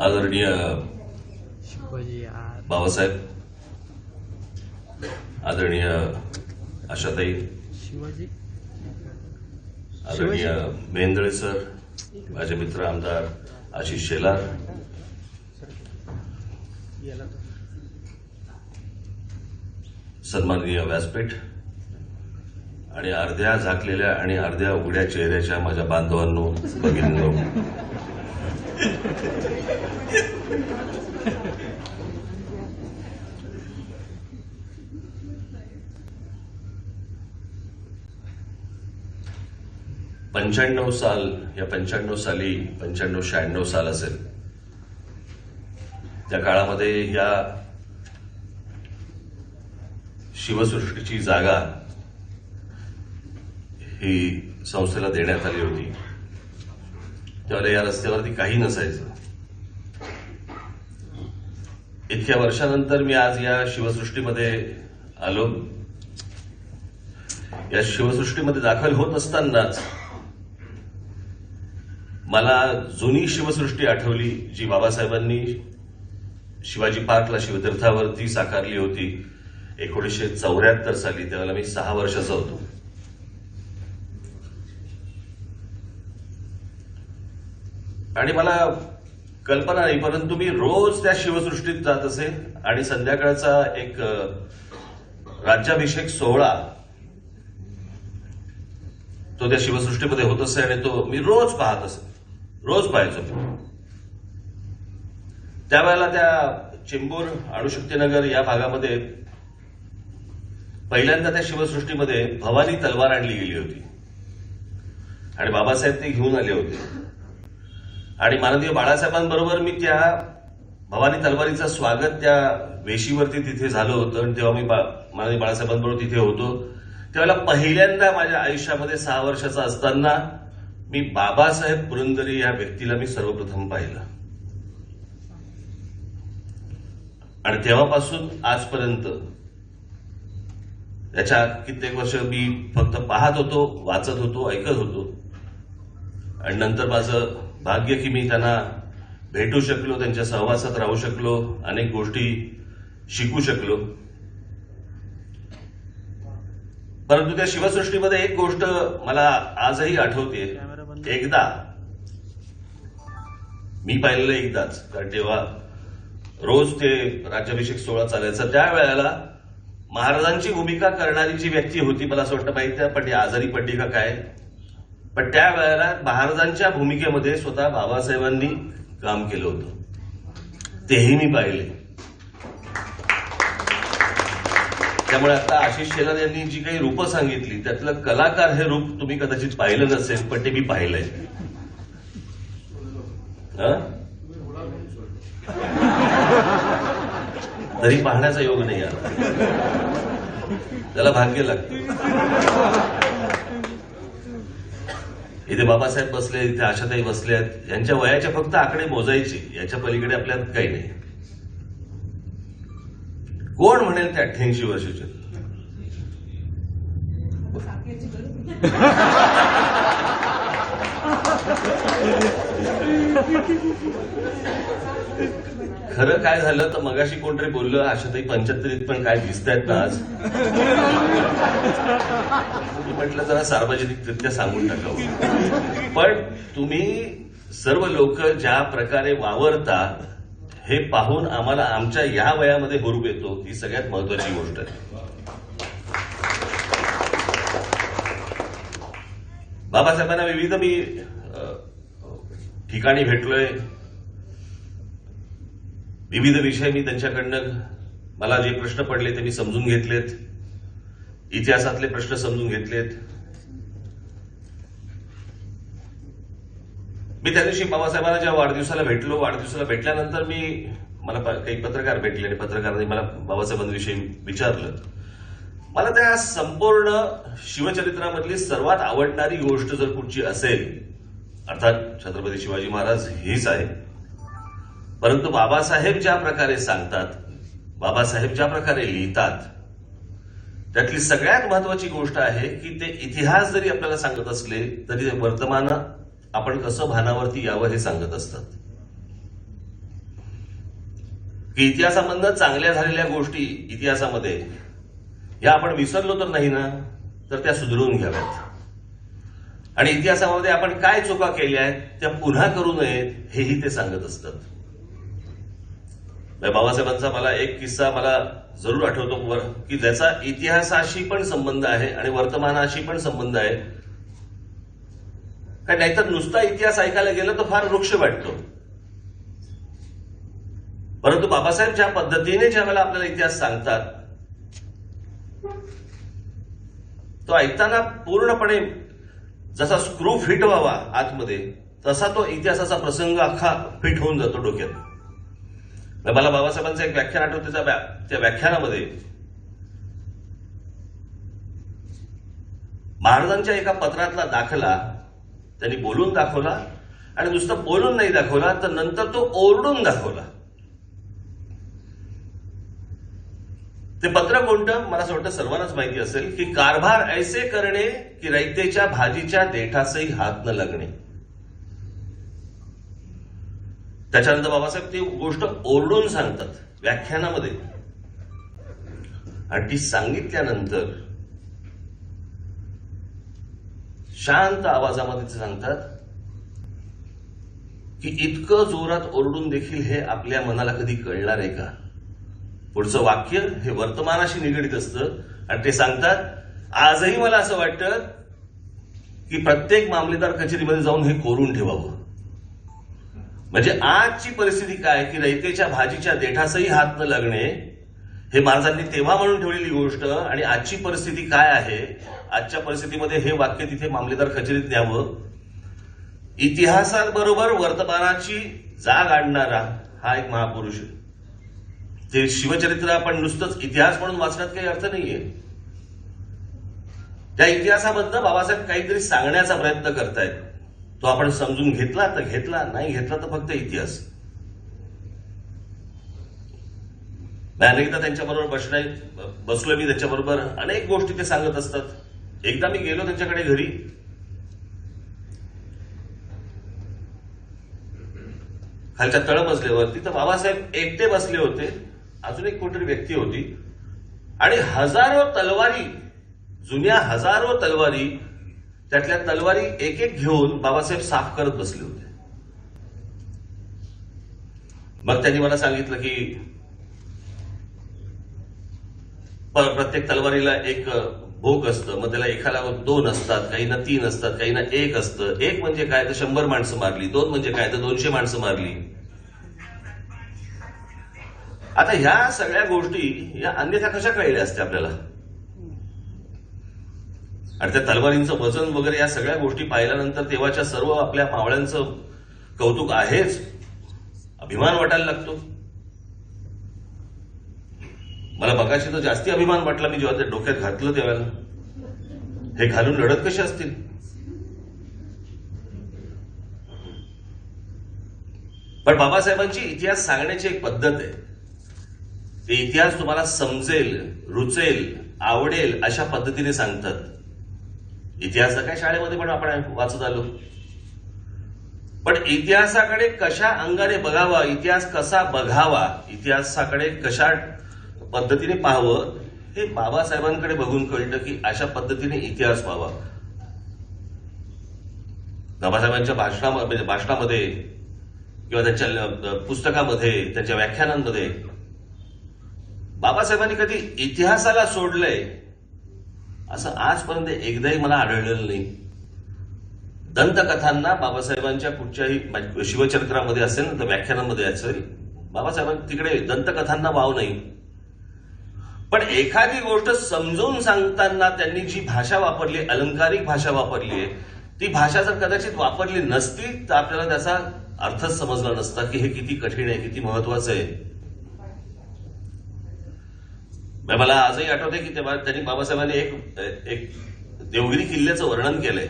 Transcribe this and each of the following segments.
आदरणीय बाबासाहेब, आदरणीय आशाताई, आदरणीय मेहेंदळे सर, माझे मित्र आमदार आशिष शेलार, सन्माननीय व्यासपीठ आणि अर्ध्या झाकलेल्या आणि अर्ध्या उघड्या चेहऱ्याच्या माझ्या बांधवांनो, भगिनींनो, या 95 साली 95-96 साल असेल, त्या काळामध्ये या शिवसृष्टीची जागा ही संस्थेला देण्यात आली होती. त्यावेळेला या रस्त्यावरती काही नसायचं. इतक्या वर्षानंतर मी आज या शिवसृष्टीमध्ये आलो. या शिवसृष्टीमध्ये दाखल होत असतानाच मला जुनी शिवसृष्टी आठवली, जी बाबासाहेबांनी शिवाजी पार्कला शिवतीर्थावरती साकारली होती 1974 साली. त्यावेळेला मी 6 वर्षाचा होतो. आणि मला कल्पना नाही, परंतु मी रोज त्या शिवसृष्टीत जात असे आणि संध्याकाळचा एक राज्याभिषेक सोहळा तो त्या शिवसृष्टीमध्ये होत असे आणि तो मी रोज पाहत असे, रोज पाहायचो. त्यावेळेला त्या चेंबूर अणुशक्तीनगर या भागामध्ये पहिल्यांदा त्या शिवसृष्टीमध्ये भवानी तलवार आणली गेली होती आणि बाबासाहेब ते घेऊन आले होते. आणि माननीय बाळासाहेबांबरोबर मी त्या भवानी तलवारीचं स्वागत त्या वेशीवरती तिथे झालं होतं. आणि तेव्हा मी माननीय बाळासाहेबांबरोबर तिथे होतो. त्यावेळेला पहिल्यांदा माझ्या आयुष्यामध्ये 6 वर्षाचा असताना मी बाबासाहेब पुरंदरे या व्यक्तीला मी सर्वप्रथम पाहिलं. आणि तेव्हापासून आजपर्यंत याच्या कित्येक वर्ष मी फक्त पाहत होतो, वाचत होतो, ऐकत होतो. आणि नंतर माझं भाग्य की मी त्यांना भेटू शकलो, त्यांच्या सहवासात राहू शकलो, अनेक गोष्टी शिकू शकलो. परंतु त्या शिवसृष्टीमध्ये एक गोष्ट मला आजही आठवते. एकदा मी पाहिलेलं एकदाच, कारण तेव्हा रोज ते राज्याभिषेक सोहळा चालायचा. त्यावेळेला महाराजांची भूमिका करणारी जी व्यक्ती होती, मला असं वाटतं माहिती आहे, पण आजारी पडली का काय, पण त्यावेळेला महाराजांच्या भूमिकेमध्ये स्वतः बाबासाहेबांनी काम केलं होतं. तेही मी पाहिले. त्यामुळे आता आशिष शेलार यांनी जी काही रूपं सांगितली, त्यातलं कलाकार हे रूप तुम्ही कदाचित पाहिलं नसेल, पण ते मी पाहिलंय. तरी पाहण्याचा योग नाही आला. त्याला भाग्य लागतं. इथे बाबासाहेब बसले, इथे आशाताई बसले आहेत. यांच्या वयाच्या फक्त आकडे मोजायचे, याच्या पलीकडे आपल्यात काही नाही. कोण म्हणेल ते 88 वर्षाचे? खरं काय झालं तर मगाशी कोणतरी बोललं, आशाताई 75 पण काय दिसतायत ना आज. मी म्हटलं जरा सार्वजनिकरित्या सांगून टाकावं. पण तुम्ही सर्व लोक ज्या प्रकारे वावरता हे पाहून आम्हाला आमच्या या वयामध्ये हुरूप येतो. ही सगळ्यात महत्वाची गोष्ट आहे. बाबासाहेबांना विविध मी ठिकाणी भेटलोय. विविध विषय मी त्यांच्याकडनं, मला जे प्रश्न पडले ते मी समजून घेतलेत. इतिहासातले प्रश्न समजून घेतलेत. मी त्या दिवशी बाबासाहेबांना जेव्हा वाढदिवसाला भेटल्यानंतर मला काही पत्रकार भेटले आणि पत्रकारांनी मला बाबासाहेबांविषयी विचारलं. मला त्या संपूर्ण शिवचरित्रामधली सर्वात आवडणारी गोष्ट जर कुठची असेल, अर्थात छत्रपती शिवाजी महाराज हीच आहे. परंतु बाबासाहेब ज्या प्रकारे सांगतात, बाबासाहेब ज्या प्रकारे लिहितात, त्यातली सगळ्यात महत्वाची गोष्ट आहे की ते इतिहास जरी आपल्याला सांगत असले तरी वर्तमान आपण कसं भानावरती यावं हे सांगत असतात. की इतिहासामधनं चांगल्या झालेल्या गोष्टी इतिहासामध्ये या आपण विसरलो तर नाही ना, तर त्या सुधारून घ्याव्यात. आणि इतिहासामध्ये आपण काय चुका केल्या आहेत त्या पुन्हा करू नयेत हेही ते सांगत असतात. बाबासाहेबांचा मला एक किस्सा मला जरूर आठवतो की ज्याचा इतिहासाशी पण संबंध आहे आणि वर्तमानाशी पण संबंध आहे. काय नाहीतर नुसता इतिहास ऐकायला गेलं तर फार वृक्ष वाटतो. परंतु बाबासाहेब ज्या पद्धतीने ज्या वेळेला आपल्याला इतिहास सांगतात तो ऐकताना पूर्णपणे जसा स्क्रू फिट व्हावा आतमध्ये तसा तो इतिहासाचा प्रसंग अख्खा फिट होऊन जातो डोक्यात. मला बाबासाहेबांचं एक व्याख्यान आठवतं. त्या व्याख्यानामध्ये महाराजांच्या एका पत्रातला दाखला त्यांनी बोलून दाखवला आणि नुसतं बोलून नाही दाखवला तर नंतर तो ओरडून दाखवला. ते पत्र कोणतं मला असं वाटतं सर्वांनाच माहिती असेल की कारभार ऐसे करणे की रयतेच्या भाजीच्या देठासही हात न लागणे. त्याच्यानंतर बाबासाहेब ती गोष्ट ओरडून सांगतात व्याख्यानामध्ये आणि ती सांगितल्यानंतर शांत आवाजामध्ये ते सांगतात की इतकं जोरात ओरडून देखील हे आपल्या मनाला कधी कळणार आहे का. पुढचं वाक्य हे वर्तमानाशी निगडीत असतं आणि ते सांगतात आजही मला असं वाटतं की प्रत्येक मामलेदार कचेरीमध्ये जाऊन हे कोरून ठेवावं. म्हणजे आजची परिस्थिती काय की रयतेच्या भाजीच्या देठासही हात न लागणे हे महाराजांनी तेव्हा म्हणून ठेवलेली गोष्ट आणि आजची परिस्थिती काय आहे. आजच्या परिस्थितीमध्ये हे वाक्य तिथे मामलेदार कचेरीत न्यावं. इतिहासाबरोबर वर्तमानाची जाग आणणारा हा एक महापुरुष आहे. ते शिवचरित्र आपण नुसतंच इतिहास म्हणून वाचण्यात काही अर्थ नाहीये. त्या इतिहासामधनं बाबासाहेब काहीतरी सांगण्याचा प्रयत्न करतायत. तो आपण समजून घेतला तर घेतला, नाही घेतला तर फक्त इतिहास. अनेकदा त्यांच्याबरोबर बसलो मी त्यांच्याबरोबर अनेक गोष्टी ते सांगत असतात. एकदा मी गेलो त्यांच्याकडे घरी. खालच्या तळमजल्यावरती तर बाबासाहेब एकटे बसले होते. अजून एक कोणतरी व्यक्ती होती आणि हजारो तलवारी, जुन्या हजारो तलवारी, त्यातल्या तलवारी एक एक घेऊन बाबासाहेब साफ करत बसले होते. मग त्यांनी मला सांगितलं की प्रत्येक तलवारीला एक भोक असतं. मग त्याला एखादा 2 असतात, काहींना 3 असतात, काहींना 1 असतं. 1 म्हणजे काय तर 100 माणसं मारली. 2 म्हणजे काय तर 200 माणसं मारली. आता ह्या सगळ्या गोष्टी या अन्यथा कशा कळल्या असत्या आपल्याला. आणि त्या तलवारींचं वजन वगैरे या सगळ्या गोष्टी पाहिल्यानंतर तेव्हाच्या सर्व आपल्या मावळ्यांचं कौतुक आहेच. अभिमान वाटायला लागतो. मला मगाशी तर जास्ती अभिमान वाटला मी जेव्हा ते डोक्यात घातलं त्यावेळेला. हे घालून लढत कसे असतील. पण बाबासाहेबांची इतिहास सांगण्याची एक पद्धत आहे. ते इतिहास तुम्हाला समजेल, रुचेल, आवडेल अशा पद्धतीने सांगतात. इतिहास काय शाळेमध्ये पण आपण वाचत आलो. पण इतिहासाकडे कशा अंगाने बघावा, इतिहास कसा बघावा, इतिहासाकडे कशा पद्धतीने पाहावं हे बाबासाहेबांकडे बघून कळलं की अशा पद्धतीने इतिहास पाहावा. बाबासाहेबांच्या भाषणामध्ये किंवा त्यांच्या पुस्तकामध्ये, त्यांच्या व्याख्यानांमध्ये बाबासाहेबांनी कधी इतिहासाला सोडलंय असं आजपर्यंत एकदाही मला आढळलेलं नाही. दंतकथांना बाबासाहेबांच्या कुठच्याही शिवचरित्रामध्ये असेल ना तर व्याख्यानामध्ये असेल, बाबासाहेबांनी तिकडे दंतकथांना वाव नाही. पण एखादी गोष्ट समजून सांगताना त्यांनी जी भाषा वापरली, अलंकारिक भाषा वापरली आहे, ती भाषा जर कदाचित वापरली नसती तर आपल्याला त्याचा अर्थच समजला नसता की हे किती कठीण आहे, किती महत्वाचं आहे. मला आजही आठवते की तेव्हा त्यांनी बाबासाहेबांनी एक देवगिरी किल्ल्याचं वर्णन केलंय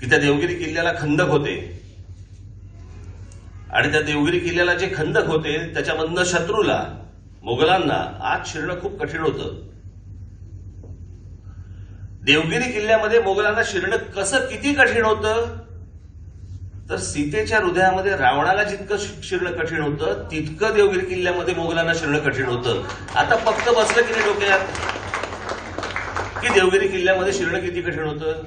की त्या देवगिरी किल्ल्याला खंदक होते आणि त्या देवगिरी किल्ल्याला जे खंदक होते त्याच्यामधनं शत्रूला, मोगलांना आत शिरणं खूप कठीण होतं. देवगिरी किल्ल्यामध्ये मोगलांना शिरणं कसं किती कठीण होतं, तर सीतेच्या हृदयामध्ये रावणाला जितकं शिरणं कठीण होतं तितकं देवगिरी किल्ल्यामध्ये मोगलांना शिरणं कठीण होतं. आता फक्त बसलं की नाही डोक्यात की देवगिरी किल्ल्यामध्ये शिरणं किती कठीण होतं.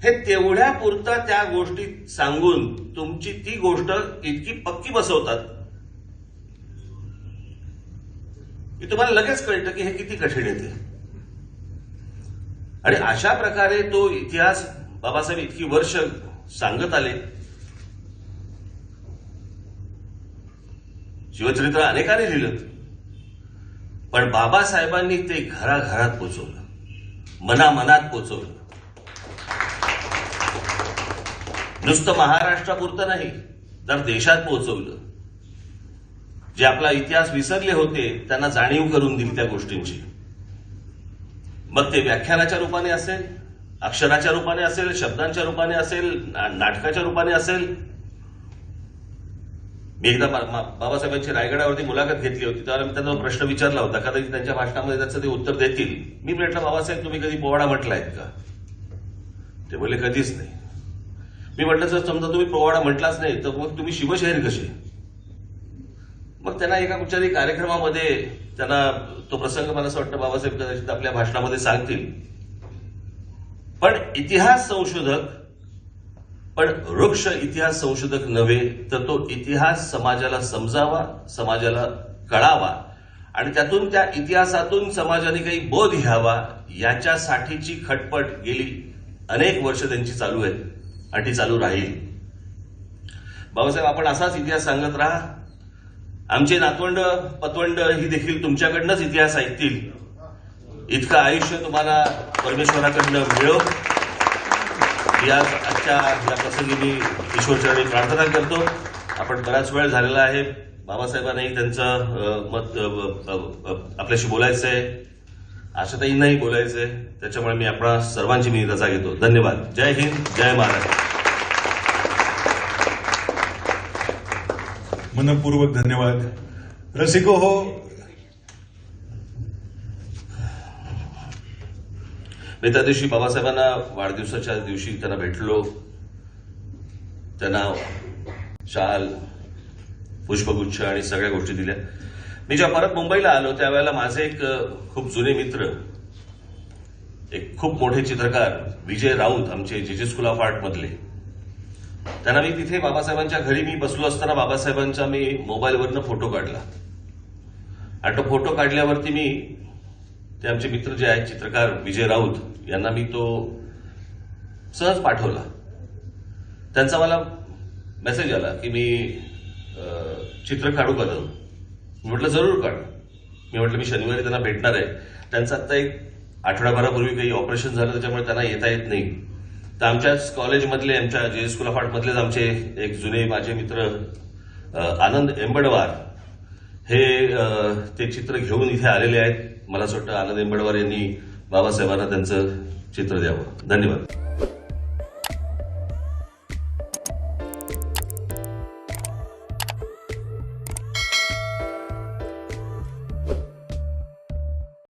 हे तेवढ्या पुरता त्या गोष्टी सांगून तुमची ती गोष्ट इतकी पक्की बसवतात की तुम्हाला लगेच कळतं की हे किती कठीण येते. आणि अशा प्रकारे तो इतिहास बाबासाहेब इतकी वर्ष सांगत आले. शिवचरित्र अनेकांनी लिहिलं, पण बाबासाहेबांनी ते घराघरात पोचवलं, मनामनात पोचवलं. नुसतं महाराष्ट्रापुरतं नाही तर देशात पोहोचवलं. जे आपला इतिहास विसरले होते त्यांना जाणीव करून दिली त्या गोष्टींची. मग ते व्याख्यानाच्या रूपाने असेल, अक्षराच्या रूपाने असेल, शब्दांच्या रूपाने असेल, नाटकाच्या रूपाने असेल. मी एकदा बाबासाहेबांची रायगडावरती मुलाखत घेतली होती, त्यावेळेला मी त्यांना प्रश्न विचारला होता, कदाचित त्यांच्या भाषणामध्ये त्याचं ते उत्तर देतील. मी म्हटलं, बाबासाहेब तुम्ही कधी पोवाडा म्हटलायत का? ते बोलले कधीच नाही. मी म्हटलं जर समजा तुम्ही पोवाडा म्हटलाच नाही तर मग तुम्ही शिवशाहीर कसे? मग त्यांना एका कुठच्याही कार्यक्रमामध्ये त्यांना तो प्रसंग मला असं वाटतं बाबासाहेब कदाचित आपल्या भाषणामध्ये सांगतील. पण इतिहास संशोधक, पण वृक्ष इतिहास संशोधक नव्हे, तर तो इतिहास समाजाला समजावा, समाजाला कळावा आणि त्यातून त्या इतिहासातून समाजाने काही बोध घ्यावा याच्यासाठीची खटपट गेली अनेक वर्ष त्यांची चालू आहे आणि ती चालू राहील. बाबासाहेब आपण असाच इतिहास सांगत राहा. आमचे नातवंड पतवंड ही देखील तुमच्याकडनंच इतिहास ऐकतील. इतकं आयुष्य तुम्हाला परमेश्वराकडनं मिळो या आजच्या या प्रसंगी मी ईश्वरचरणी प्रार्थना करतो. आपण बराच वेळ झालेला आहे. बाबासाहेबांनाही त्यांचं मत आपल्याशी बोलायचं आहे, आशाताईंनाही बोलायचं आहे. त्याच्यामुळे मी आपणा सर्वांची मी रजा घेतो. धन्यवाद. जय हिंद, जय महाराष्ट्र. मनपूर्वक धन्यवाद. रसिको हो, मी त्या दिवशी बाबासाहेबांना वाढदिवसाच्या दिवशी त्यांना भेटलो. त्यांना शाल, पुष्पगुच्छ आणि सगळ्या गोष्टी दिल्या. मी जेव्हा परत मुंबईला आलो त्यावेळेला माझे एक खूप जुने मित्र, एक खूप मोठे चित्रकार विजय राऊत, आमचे जे स्कूल ऑफ आर्ट मधले, त्यांना मी तिथे बाबासाहेबांच्या घरी मी बसलो असताना बाबासाहेबांचा मी मोबाईलवरनं फोटो काढला. आणि तो फोटो काढल्यावरती मी ते आमचे मित्र जे आहेत चित्रकार विजय राऊत यांना मी तो सहज पाठवला. त्यांचा मला मेसेज आला की मी चित्र काढू का? मी म्हटलं जरूर काढ. मी म्हटलं मी शनिवारी त्यांना भेटणार आहे. त्यांचं आता एक आठवड्याभरापूर्वी काही ऑपरेशन झालं त्याच्यामुळे त्यांना येता येत नाही. तर आमच्याच कॉलेजमधले, आमच्या जे स्कूल ऑफ आर्टमधलेच आमचे एक जुने माझे मित्र आनंद एंबडवार हे ते चित्र घेऊन इथे आलेले आहेत. मला असं वाटतं आनंद एंबडवार यांनी बाबासाहेबांना त्यांचं चित्र द्यावं. धन्यवाद.